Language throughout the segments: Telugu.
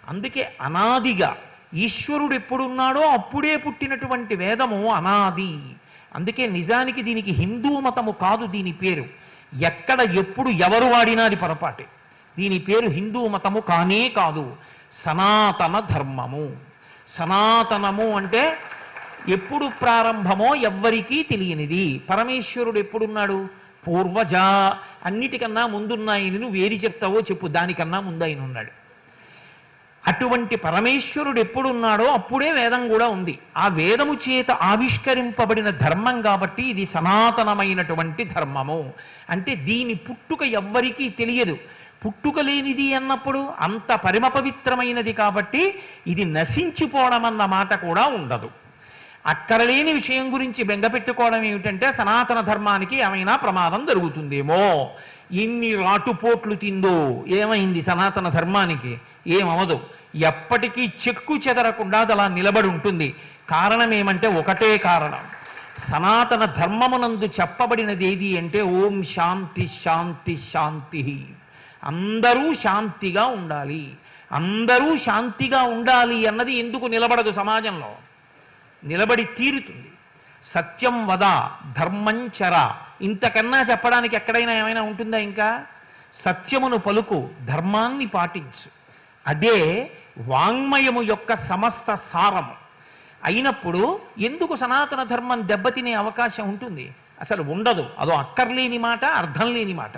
అందుకే అనాదిగా ఈశ్వరుడు ఎప్పుడున్నాడో అప్పుడే పుట్టినటువంటి వేదము అనాది. అందుకే నిజానికి దీనికి హిందూ మతము కాదు దీని పేరు. ఎక్కడ ఎప్పుడు ఎవరు వాడినా అది పొరపాటే. దీని పేరు హిందూ మతము కానే కాదు, సనాతన ధర్మము. సనాతనము అంటే ఎప్పుడు ప్రారంభమో ఎవ్వరికీ తెలియనిది. పరమేశ్వరుడు ఎప్పుడున్నాడు? పూర్వజ. అన్నిటికన్నా ముందున్నాయని నువ్వు ఏది చెప్తావో చెప్పు, దానికన్నా ముందు ఆయన ఉన్నాడు. అటువంటి పరమేశ్వరుడు ఎప్పుడున్నాడో అప్పుడే వేదం కూడా ఉంది. ఆ వేదము చేత ఆవిష్కరింపబడిన ధర్మం కాబట్టి ఇది సనాతనమైనటువంటి ధర్మము. అంటే దీని పుట్టుక ఎవ్వరికీ తెలియదు. పుట్టుక లేనిది అన్నప్పుడు అంత పరమ పవిత్రమైనది కాబట్టి ఇది నశించిపోవడం అన్న మాట కూడా ఉండదు. అక్కరలేని విషయం గురించి బెంగపెట్టుకోవడం ఏమిటంటే సనాతన ధర్మానికి ఏమైనా ప్రమాదం జరుగుతుందేమో. ఇన్ని రాటుపోట్లు తిందో ఏమైంది సనాతన ధర్మానికి? ఏమవదు. ఎప్పటికీ చెక్కు చెదరకుండా అది అలా నిలబడి ఉంటుంది. కారణం ఏమంటే ఒకటే కారణం. సనాతన ధర్మమునందు చెప్పబడినది ఏది అంటే ఓం శాంతి శాంతి శాంతి. అందరూ శాంతిగా ఉండాలి. అందరూ శాంతిగా ఉండాలి అన్నది ఎందుకు నిలబడదు సమాజంలో? నిలబడి తీరుతుంది. సత్యం వద ధర్మం చర. ఇంతకన్నా చెప్పడానికి ఎక్కడైనా ఏమైనా ఉంటుందా? ఇంకా సత్యమును పలుకు, ధర్మాన్ని పాటించు. అదే వాంగ్మయము యొక్క సమస్త సారము అయినప్పుడు ఎందుకు సనాతన ధర్మం దెబ్బతినే అవకాశం ఉంటుంది? అసలు ఉండదు. అదో అక్కర్లేని మాట, అర్థం లేని మాట.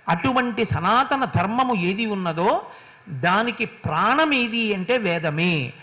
అటువంటి సనాతన ధర్మము ఏది ఉన్నదో దానికి ప్రాణం ఏది అంటే వేదమే.